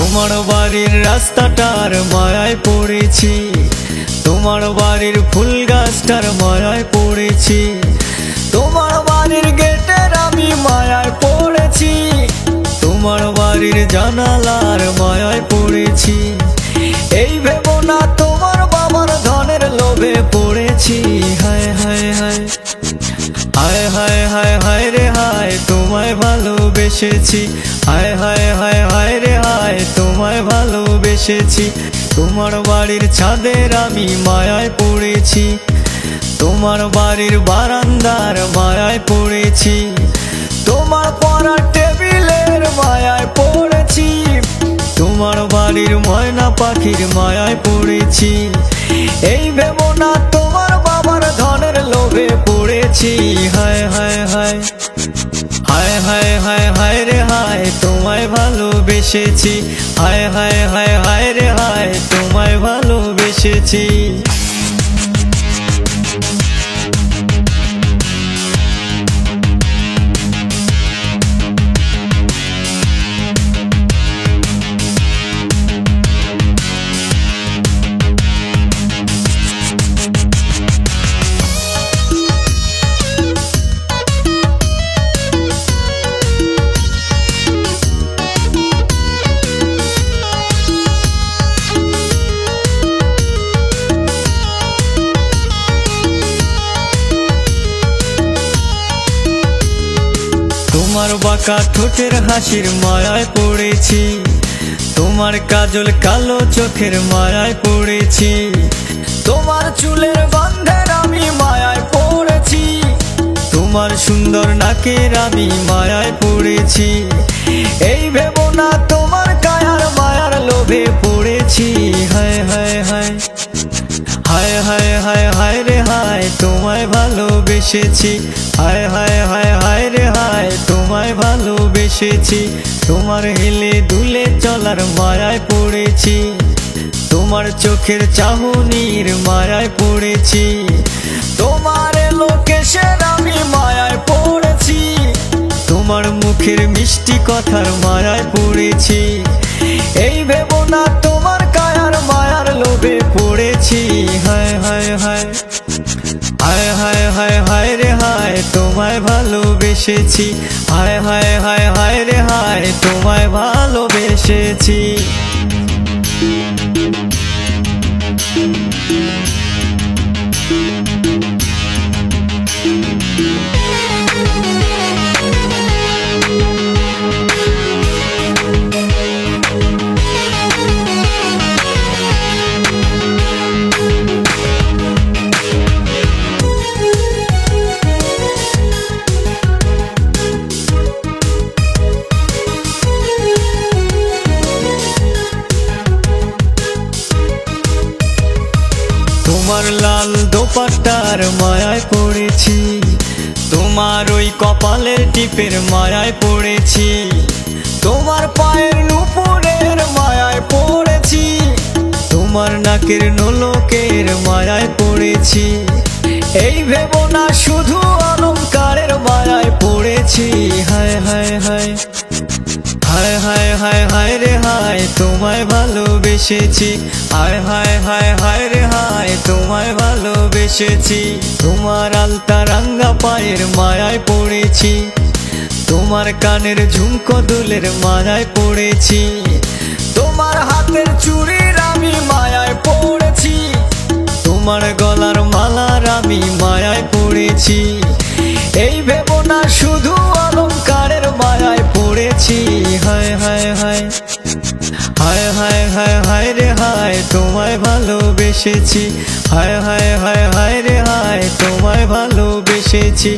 তোমার বাড়ির রাস্তাটার মায়ায় পড়েছি, তোমার বাড়ির ফুল গাছটার মায়ায় পড়েছি, তোমার বাড়ির গেটের আমি মায়ায় পড়েছি, তোমার বাড়ির জানালার মায়ায় পড়েছি। এই ভেবো না তোমার বাবার ধনের লোভে পড়েছি। হায় হায় হায় হায় হায় হায় হায় রে হায়, তোমায় ভালোবেসেছি। হায় হায় হায় হায় রে হায়, তোমায় ভালোবেসেছি। তোমার বাড়ির ছাদের আমি মায়ায় পড়েছি, তোমার বাড়ির বারান্দার মায়ায় পড়েছি, তোমার পড়ার টেবিলের মায়ায় পড়েছি, তোমার বাড়ির ময়না পাখির মায়ায় পড়েছি। এই ভেবো না তোমার বাবার ধনের লোভে পড়েছি। হায় হায় হায় হায় হায় হায় হায় রে হায়, তোমায় ভালোবেসেছি। হায় হায় হায় হায় রে হায়, তোমায় ভালোবেসেছি। তোমার বাঁকা ঠোঁটের হাসির মায়ায় পড়েছি, তোমার কাজল কালো চোখের মায়ায় পড়েছি, তোমার চুলের গন্ধের আমি মায়ায় পড়েছি, তোমার সুন্দর নাকের আমি মায়ায় পড়েছি। এই ভেবো না তোমার কায়ার মায়ার লোভে পড়েছি। হায় হায় হায় হায় হায় হায় হায় রে হায়, তোমায় ভালোবেসেছি। হায় হায় হায় হায় রে হায়, তোমায় ভালোবেসেছি। তোমার হেলে দুলে চলার মায়ায় পড়েছি, তোমার চোখের চাহনির মায়ায় পড়েছি, তোমার লোকেশের আমি মায়ায় পড়েছি, তোমার মুখের মিষ্টি কথার মায়ায় পড়েছি। এই ভেবো না তোমার কায়ার মায়ার লোভে পড়েছি। হায় হায় হায় হায় হায় হায় হায় রে হায়, তোমায় ভালোবেসেছি। হায় হায় হায় হায় রে হায়, তোমায় ভালোবেসেছি। তোমার লাল দোপাট্টার মায়ায় পড়েছি, তোমার ওই কপালের টিপের মায়ায় পড়েছি, তোমার পায়ের নুপুরের মায়ায় পড়েছি, তোমার নাকের নোলকের মায়ায় পড়েছি। এই ভেবো না শুধু অলংকারের মায়ায় পড়েছি। হায় হায় হায় হায় হায় হায় হায় রে হায়, তোমায় ভালোবেসেছি। হায় হায় হায় হায় রে হায়, তোমায় ভালোবেসেছি। তোমার আলতা রাঙ্গা পায়ের মায়ায় পড়েছি, তোমার কানের ঝুমকো দুলের মায়ায় পড়েছি, তোমার হাতের চুড়ির আমি মায়ায় পড়েছি, তোমার গলার মালার আমি মায়ায় পড়েছি। এই ভেবো না শুধু অলংকারের মায়ায় পড়েছি। হায় হায় হায় হায় হায় হায় হায় রে হায়, তোমায় ভালোবেসেছি। হায় হায় হায় হায় রে হায়, তোমায় ভালোবেসেছি।